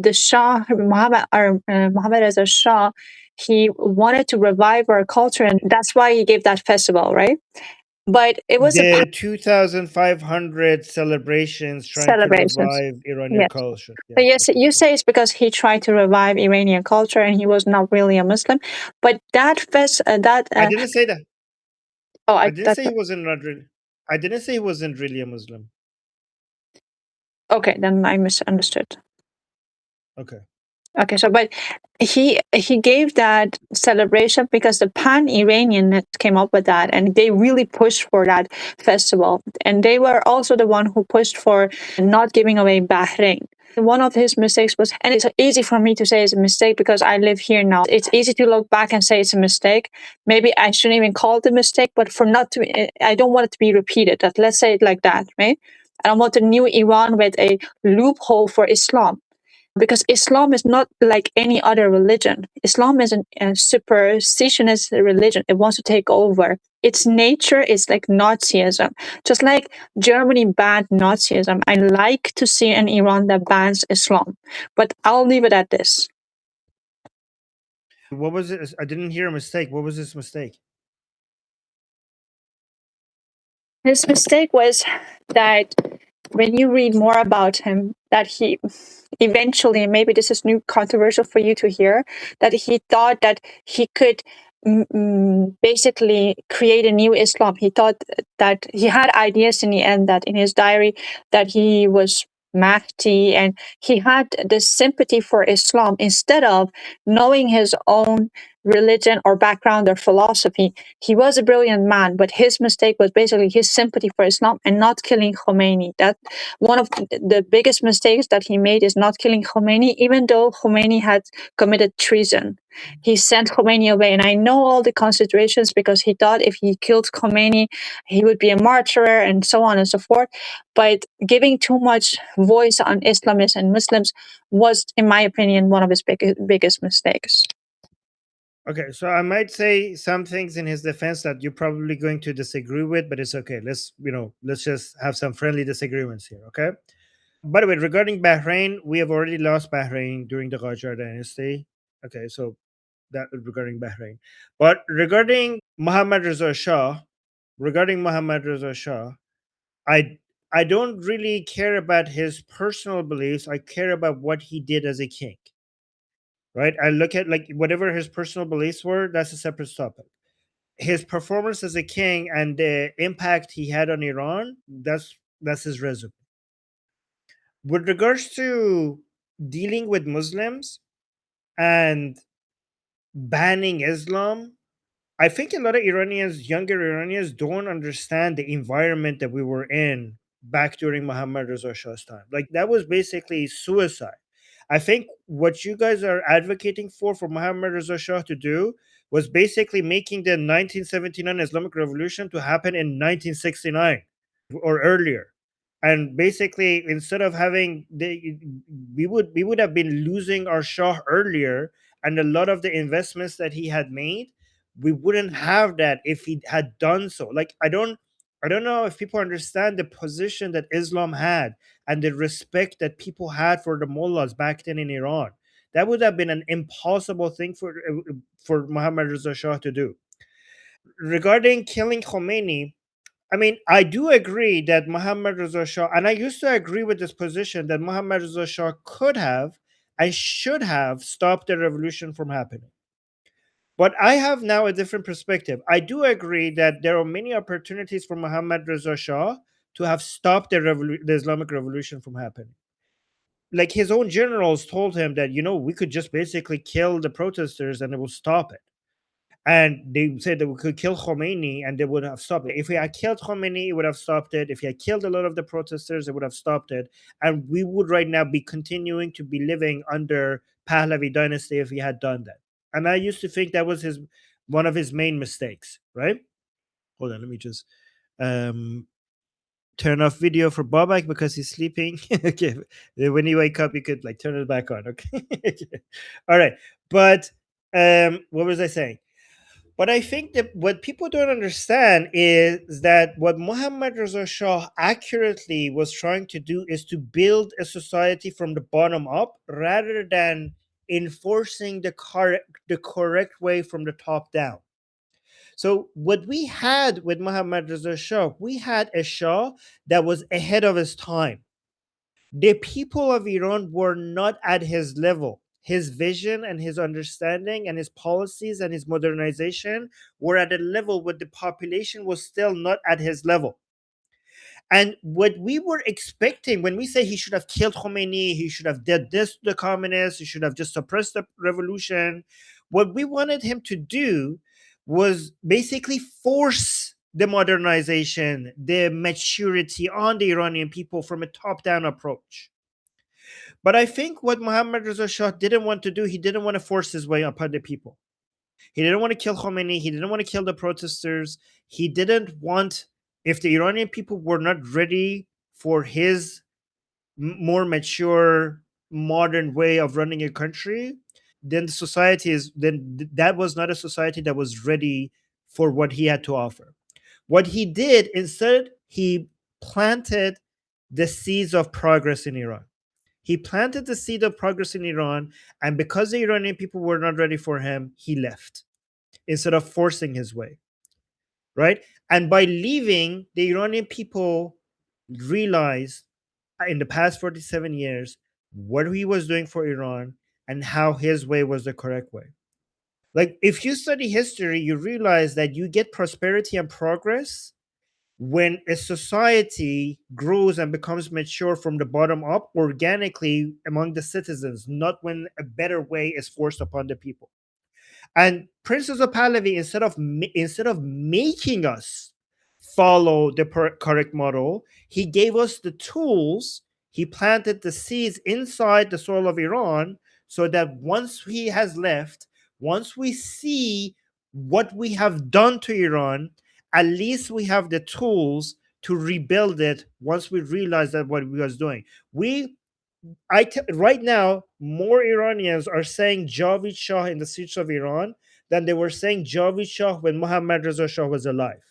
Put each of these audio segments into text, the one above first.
The Shah, Mohammad Reza Shah, he wanted to revive our culture, and that's why he gave that festival, right? But it was a The 2,500 celebrations trying to celebrations. revive Iranian Yes. culture. So Yes. yes, you say it's because he tried to revive Iranian culture and he was not really a Muslim. But that I didn't say that. oh, I didn't say he wasn't not really. I didn't say he wasn't really a Muslim. okay, then I misunderstood. Okay. Okay, so but he gave that celebration because the pan-Iranian came up with that, and they really pushed for that festival, and they were also the one who pushed for not giving away Bahrain. One of his mistakes was, and it's easy for me to say it's a mistake because I live here now. It's easy to look back and say it's a mistake. Maybe I shouldn't even call it a mistake, but for not to, I don't want it to be repeated. That let's say it like that, right? I don't want a new Iran with a loophole for Islam, because Islam is not like any other religion. Islam is a superstitionist religion. It wants to take over. Its nature is like Nazism. Just like Germany banned Nazism, I like to see an Iran that bans Islam. But I'll leave it at this. What was it? I didn't hear a mistake. What was his mistake? His mistake was that when you read more about him, that he eventually, maybe this is new controversial for you to hear, that he thought that he could basically create a new Islam. He thought that he had ideas in the end, that in his diary that he was Mahdi, and he had this sympathy for Islam instead of knowing his own religion or background or philosophy. He was a brilliant man, but his mistake was basically his sympathy for Islam and not killing Khomeini. That one of the biggest mistakes that he made is not killing Khomeini, even though Khomeini had committed treason. He sent Khomeini away, and I know all the considerations because he thought if he killed Khomeini, he would be a martyr and so on and so forth. But giving too much voice on Islamists and Muslims was, in my opinion, one of his biggest mistakes. Okay, so I might say some things in his defense that you're probably going to disagree with, but it's okay. Let's just have some friendly disagreements here, okay? By the way, regarding Bahrain, we have already lost Bahrain during the Qajar dynasty. Okay, so that regarding Bahrain. But regarding Mohammad Reza Shah, I don't really care about his personal beliefs. I care about what he did as a king. Right? I look at like whatever his personal beliefs were, that's a separate topic. His performance as a king and the impact he had on Iran, that's his resume. With regards to dealing with Muslims and banning Islam, I think a lot of Iranians, younger Iranians, don't understand the environment that we were in back during Muhammad Reza Shah's time. Like that was basically suicide. I think what you guys are advocating for Muhammad Reza Shah to do was basically making the 1979 Islamic Revolution to happen in 1969 or earlier. And basically, instead of having we would have been losing our Shah earlier, and a lot of the investments that he had made, we wouldn't have that if he had done so. Like I don't know if people understand the position that Islam had and the respect that people had for the mullahs back then in Iran. That would have been an impossible thing for Muhammad Reza Shah to do. Regarding killing Khomeini, I mean, I do agree that Muhammad Reza Shah, and I used to agree with this position that Muhammad Reza Shah could have and should have stopped the revolution from happening. But I have now a different perspective. I do agree that there are many opportunities for Muhammad Reza Shah to have stopped the Islamic Revolution from happening. Like his own generals told him that, we could just basically kill the protesters and it will stop it. And they said that we could kill Khomeini and they would have stopped it. If we had killed Khomeini, it would have stopped it. If he had killed a lot of the protesters, it would have stopped it. And we would right now be continuing to be living under Pahlavi dynasty if he had done that. And I used to think that was one of his main mistakes, right? Hold on, let me just turn off video for Bobak because he's sleeping. Okay. When you wake up, you could like turn it back on. Okay. All right. But what was I saying? But I think that what people don't understand is that what Muhammad Reza Shah accurately was trying to do is to build a society from the bottom up rather than enforcing the correct way from the top down. So what we had with Muhammad Reza Shah, we had a Shah that was ahead of his time. The people of Iran were not at his level. His vision and his understanding and his policies and his modernization were at a level where the population was still not at his level. And what we were expecting when we say he should have killed Khomeini, he should have did this to the communists, he should have just suppressed the revolution, what we wanted him to do was basically force the modernization, the maturity on the Iranian people from a top down approach. But I think what Mohammad Reza Shah didn't want to do, he didn't want to force his way upon the people. He didn't want to kill Khomeini. He didn't want to kill the protesters. He didn't want, if the Iranian people were not ready for his more mature, modern way of running a country, then the society is, then that was not a society that was ready for what he had to offer. What he did instead, he planted the seeds of progress in Iran. He planted the seed of progress in Iran, and because the Iranian people were not ready for him, he left instead of forcing his way, right? And by leaving, the Iranian people realized in the past 47 years what he was doing for Iran and how his way was the correct way. Like, if you study history, you realize that you get prosperity and progress when a society grows and becomes mature from the bottom up organically among the citizens, not when a better way is forced upon the people. And Princess of Pahlavi, instead of making us follow the correct model, he gave us the tools. He planted the seeds inside the soil of Iran, so that once he has left, once we see what we have done to Iran, at least we have the tools to rebuild it once we realize that what we was doing. Right now, more Iranians are saying Javid Shah in the streets of Iran than they were saying Javid Shah when Mohammad Reza Shah was alive.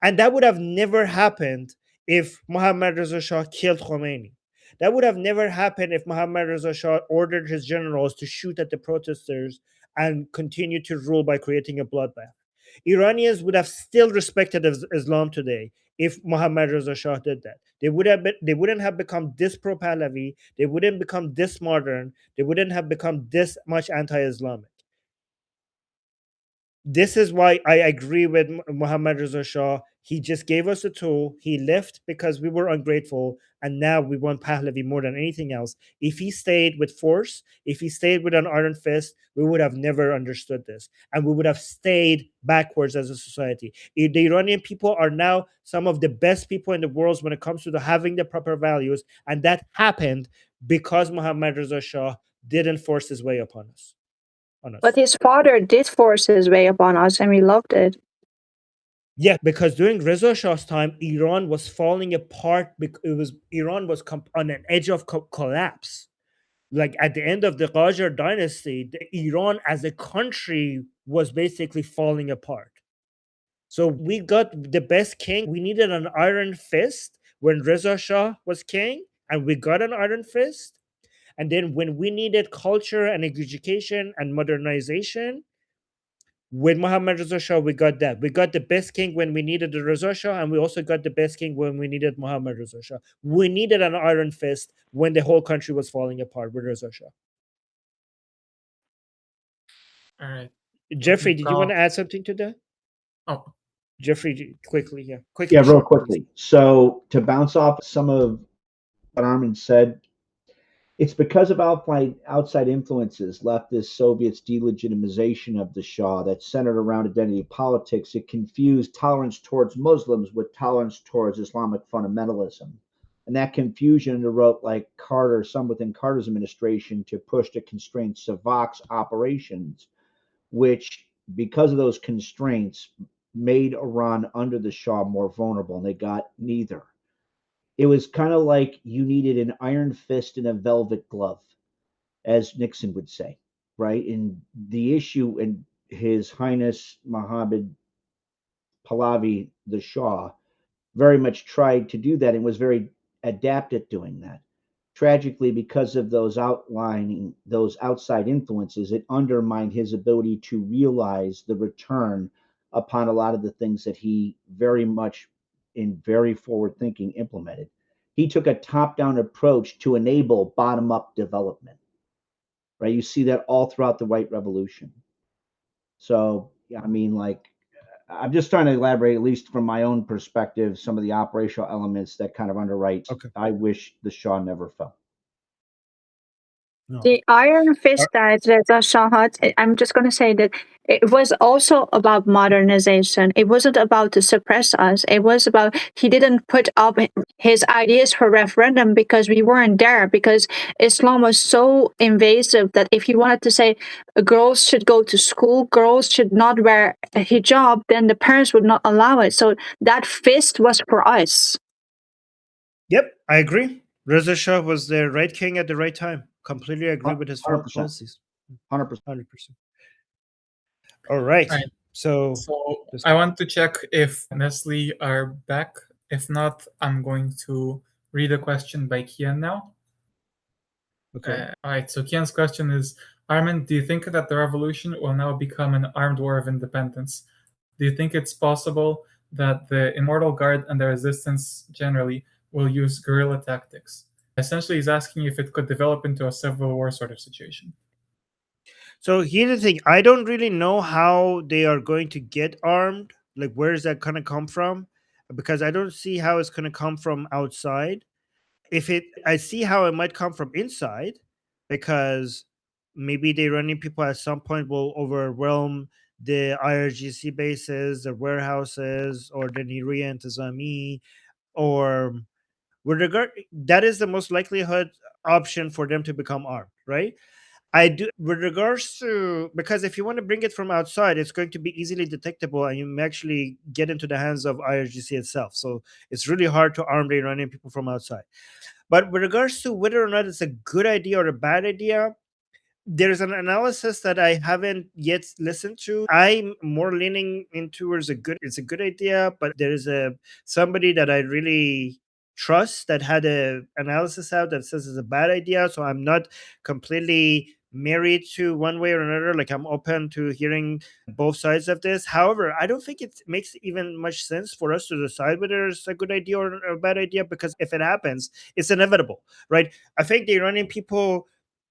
And that would have never happened if Mohammad Reza Shah killed Khomeini. That would have never happened if Mohammad Reza Shah ordered his generals to shoot at the protesters and continue to rule by creating a bloodbath. Iranians would have still respected Islam today if Mohammad Reza Shah did that. They wouldn't have become this pro Pahlavi, they wouldn't become this modern, they wouldn't have become this much anti-Islamic. This is why I agree with Muhammad Reza Shah. He just gave us a tool. He left because we were ungrateful, and now we want Pahlavi more than anything else. If he stayed with force, if he stayed with an iron fist, we would have never understood this, and we would have stayed backwards as a society. The Iranian people are now some of the best people in the world when it comes to having the proper values, and that happened because Muhammad Reza Shah didn't force his way upon us. On But us. his father did force his way upon us, and we loved it. Yeah, because during Reza Shah's time, Iran was falling apart. Iran was on an edge of collapse. Like at the end of the Qajar dynasty, Iran as a country was basically falling apart. So we got the best king. We needed an iron fist when Reza Shah was king, and we got an iron fist. And then when we needed culture and education and modernization, with Muhammad Reza Shah, we got that. We got the best king when we needed the Reza Shah, and we also got the best king when we needed Muhammad Reza Shah. We needed an iron fist when the whole country was falling apart with Reza Shah. All right. Jeffrey, did you want to add something to that? Oh, Jeffrey, quickly, yeah. Quickly, Yeah, real short, please. quickly. So to bounce off some of what Armin said, it's because of outside influences, leftist Soviets' delegitimization of the Shah that centered around identity politics. It confused tolerance towards Muslims with tolerance towards Islamic fundamentalism. And that confusion underwrote like Carter, some within Carter's administration, to push to constrain Savak's operations, which, because of those constraints, made Iran under the Shah more vulnerable, and they got neither. It was kind of like you needed an iron fist and a velvet glove, as Nixon would say, right? And the issue, and His Highness Mohammed Pahlavi, the Shah, very much tried to do that and was very adept at doing that. Tragically, because of those outside influences, it undermined his ability to realize the return upon a lot of the things that he very much, in very forward thinking, implemented. He took a top down approach to enable bottom up development. Right? You see that all throughout the white revolution. So, yeah, I mean, like, I'm just trying to elaborate, at least from my own perspective, some of the operational elements that kind of underwrite. Okay. I wish the Shah never fell. No. The iron fist that Reza Shah had, I'm just going to say that it was also about modernization. It wasn't about to suppress us. It was about, he didn't put up his ideas for referendum because we weren't there, because Islam was so invasive that if he wanted to say girls should go to school, girls should not wear a hijab, then the parents would not allow it. So that fist was for us. Yep, I agree. Reza Shah was the right king at the right time. Completely agree with his 100%. policies. 100%. 100%. All right. Right. So I want to check if Nestle are back. If not, I'm going to read a question by Kian now. okay. All right. So Kian's question is, Armin, do you think that the revolution will now become an armed war of independence? Do you think it's possible that the Immortal Guard and the resistance generally will use guerrilla tactics? Essentially, he's asking if it could develop into a civil war sort of situation. So here's the thing. I don't really know how they are going to get armed. Like, where is that going to come from? Because I don't see how it's going to come from outside. I see how it might come from inside, because maybe the Iranian people at some point will overwhelm the IRGC bases, the warehouses, or the Niriya Intizami, or with regard, that is the most likelihood option for them to become armed, right? I do with regards to, because if you want to bring it from outside, it's going to be easily detectable, and you may actually get into the hands of IRGC itself. So it's really hard to arm the Iranian people from outside. But with regards to whether or not it's a good idea or a bad idea, there's an analysis that I haven't yet listened to. I'm more leaning in towards it's a good idea, but there is somebody that I really trust that had a analysis out that says it's a bad idea. So I'm not completely married to one way or another. Like, I'm open to hearing both sides of this. However, I don't think it makes even much sense for us to decide whether it's a good idea or a bad idea, because if it happens, it's inevitable, right? I think the Iranian people,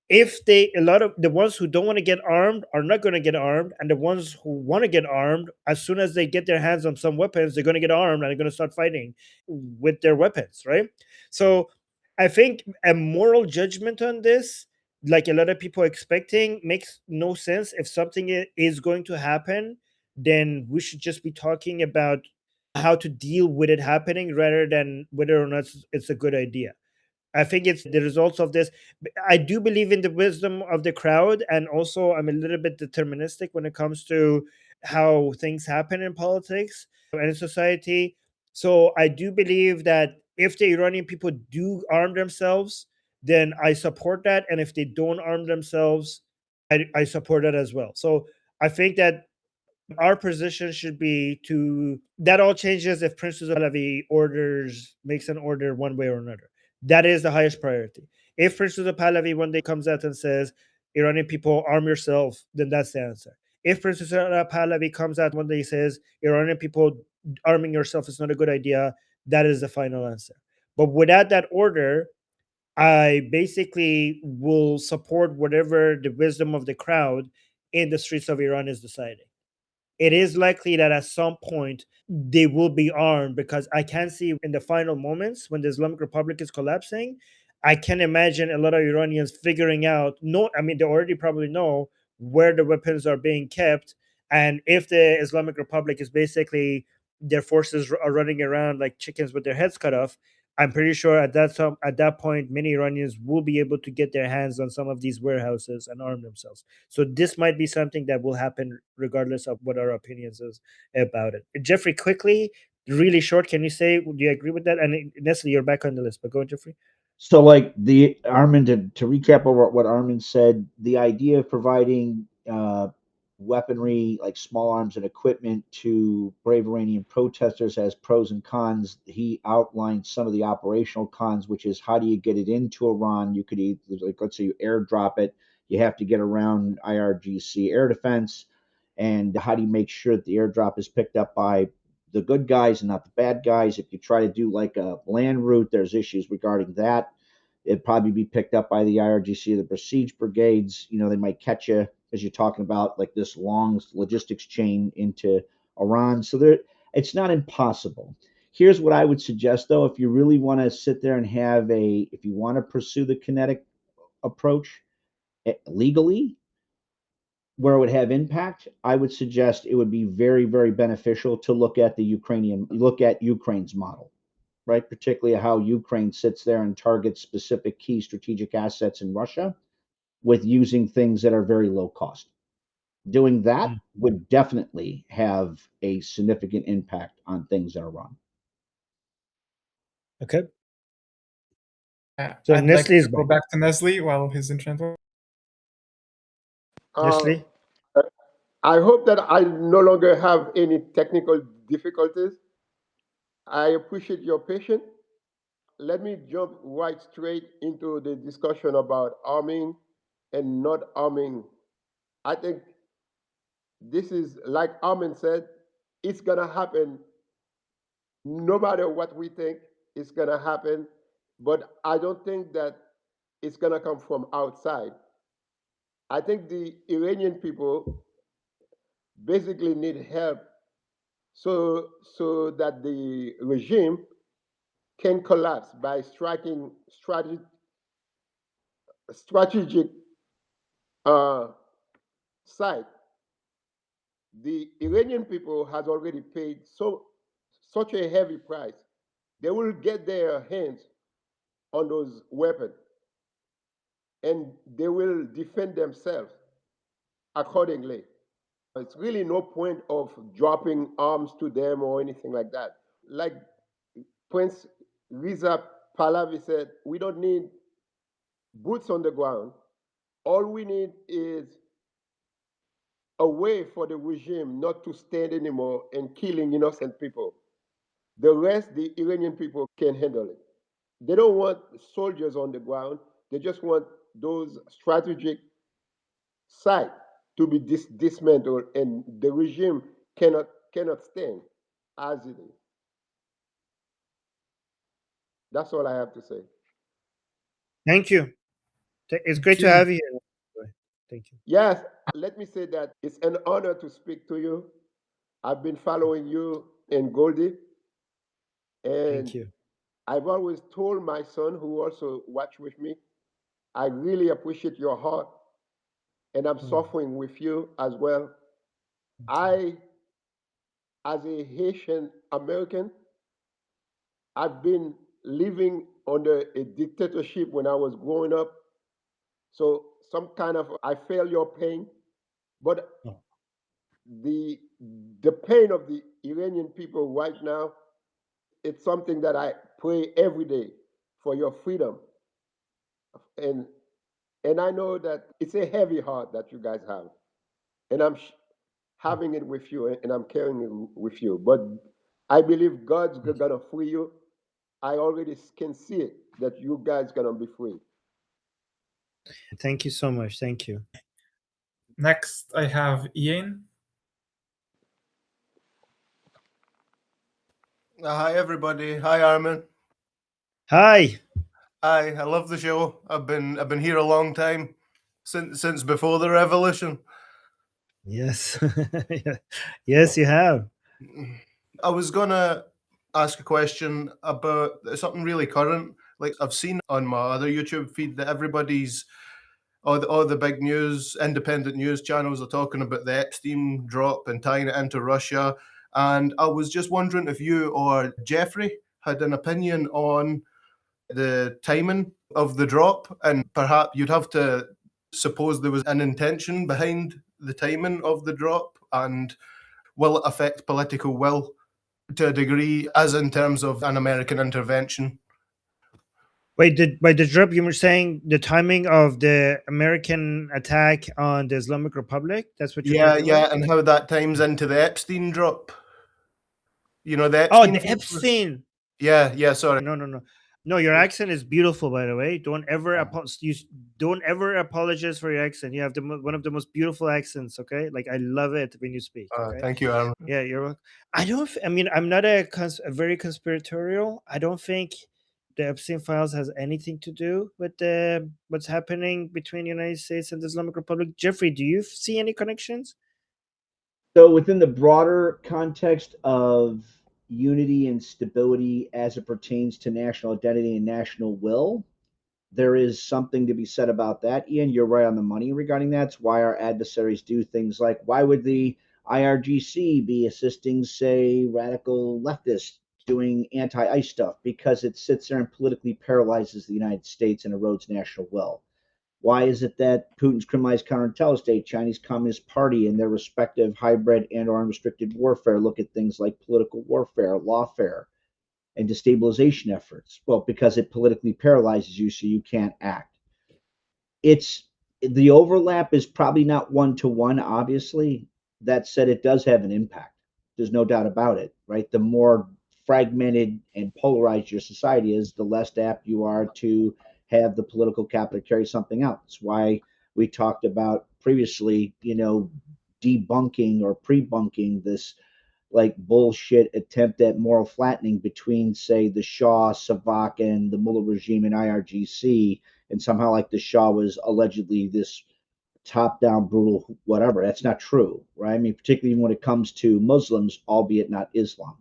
if a lot of the ones who don't want to get armed are not going to get armed, and the ones who want to get armed, as soon as they get their hands on some weapons, they're going to get armed and they're going to start fighting with their weapons, right? So I think a moral judgment on this, like a lot of people expecting, makes no sense. If something is going to happen, then we should just be talking about how to deal with it happening, rather than whether or not it's a good idea. I think it's the results of this. I do believe in the wisdom of the crowd, and also I'm a little bit deterministic when it comes to how things happen in politics and in society. So I do believe that if the Iranian people do arm themselves, then I support that, and if they don't arm themselves, I support that as well. So I think that our position should be to that all changes if Prince Pahlavi makes an order one way or another. That is the highest priority. If Prince Pahlavi one day comes out and says, Iranian people, arm yourself, then that's the answer. If Prince Pahlavi comes out one day and says, Iranian people, arming yourself is not a good idea, that is the final answer. But without that order, I basically will support whatever the wisdom of the crowd in the streets of Iran is deciding. It is likely that at some point they will be armed, because I can see in the final moments when the Islamic Republic is collapsing, I can imagine a lot of Iranians figuring out, no, I mean, they already probably know where the weapons are being kept. And if the Islamic Republic is basically their forces are running around like chickens with their heads cut off, I'm pretty sure at that point, many Iranians will be able to get their hands on some of these warehouses and arm themselves. So this might be something that will happen regardless of what our opinions is about it. Jeffrey, quickly, really short, can you say, do you agree with that? And Nestle, you're back on the list, but go on, Jeffrey. So, like Armin, to recap over what Armin said, the idea of providing weaponry like small arms and equipment to brave Iranian protesters as pros and cons. He outlined some of the operational cons, which is how do you get it into Iran? You could either, like, let's say you airdrop it, you have to get around IRGC air defense. And how do you make sure that the airdrop is picked up by the good guys and not the bad guys? If you try to do like a land route, there's issues regarding that. It'd probably be picked up by the IRGC or the besiege brigades. You know, they might catch you as you're talking about like this long logistics chain into Iran. So there, it's not impossible. Here's what I would suggest, though, if you really want to sit there and have if you want to pursue the kinetic approach legally, where it would have impact, I would suggest it would be very, very beneficial to look at Ukraine's model, right? Particularly how Ukraine sits there and targets specific key strategic assets in Russia with using things that are very low cost. Doing that would definitely have a significant impact on things that are wrong. Okay. So So I'd like Nestle is to go back. back to Nestle while his internet. Nestle? I hope that I no longer have any technical difficulties. I appreciate your patience. Let me jump right straight into the discussion about arming and not arming. I think this is, like Armin said, it's going to happen no matter what we think, it's going to happen. But I don't think that it's going to come from outside. I think the Iranian people basically need help so that the regime can collapse by striking strategic side. The Iranian people has already paid such a heavy price. They will get their hands on those weapons, and they will defend themselves accordingly. It's really no point of dropping arms to them or anything like that. Like Prince Riza Pahlavi said, we don't need boots on the ground. All we need is a way for the regime not to stand anymore and killing innocent people. The rest, the Iranian people can handle it. They don't want soldiers on the ground. They just want those strategic sites to be dismantled, and the regime cannot stand as it is. That's all I have to say. Thank you. It's great to have you here. Thank you. Yes, let me say that it's an honor to speak to you. I've been following you and Goldie, and Thank you. I've always told my son, who also watched with me, I really appreciate your heart, and I'm suffering with you as well. I, as a Haitian American, I've been living under a dictatorship when I was growing up. So I feel your pain, but the pain of the Iranian people right now, it's something that I pray every day for your freedom. And I know that it's a heavy heart that you guys have. And I'm having it with you, and I'm carrying it with you. But I believe God's gonna free you. I already can see it, that you guys gonna be free. Thank you so much. Thank you. Next, I have Ian. Hi everybody. Hi Armin. Hi. Hi. I love the show. I've been here a long time, since before the revolution. Yes. Yes, you have. I was gonna ask a question about something really current. Like I've seen on my other YouTube feed that everybody's all the big news, independent news channels are talking about the Epstein drop and tying it into Russia. And I was just wondering if you or Jeffrey had an opinion on the timing of the drop, and perhaps you'd have to suppose there was an intention behind the timing of the drop, and will it affect political will to a degree, as in terms of an American intervention? Wait, by the drop, you were saying the timing of the American attack on the Islamic Republic? That's what you're Yeah, talking yeah, about? and how that times into the Epstein drop. You know, the Oh, Epstein the files? Epstein. Yeah, sorry. No, your accent is beautiful, by the way. Don't ever Wow. don't ever apologize for your accent. You have one of the most beautiful accents. Okay, like I love it when you speak. Okay, Thank you, Aaron. yeah, you're welcome. I mean, I'm not a very conspiratorial. I don't think the Epstein files has anything to do with what's happening between the United States and the Islamic Republic. Jeffrey, do you see any connections? So within the broader context of unity and stability as it pertains to national identity and national will, there is something to be said about that. Ian, you're right on the money regarding that. It's why our adversaries do things like, why would the IRGC be assisting, say, radical leftists doing anti-ICE stuff? Because it sits there and politically paralyzes the United States and erodes national will. Why is it that Putin's criminalized counterintelligence state, Chinese Communist Party, and their respective hybrid and or unrestricted warfare look at things like political warfare, lawfare, and destabilization efforts? Well, because it politically paralyzes you so you can't act. It's the overlap is probably not one to one, obviously. That said, it does have an impact. There's no doubt about it, right? The more fragmented and polarized your society is, the less apt you are to have the political capital to carry something out. That's why we talked about previously, debunking or pre-bunking this like bullshit attempt at moral flattening between, say, the Shah, Savak, and the Mullah regime and IRGC, and somehow like the Shah was allegedly this top-down brutal whatever. That's not true, right? I mean, particularly when it comes to Muslims, albeit not Islam.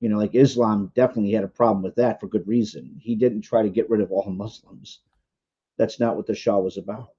Like Islam definitely had a problem with that for good reason. He didn't try to get rid of all Muslims. That's not what the Shah was about.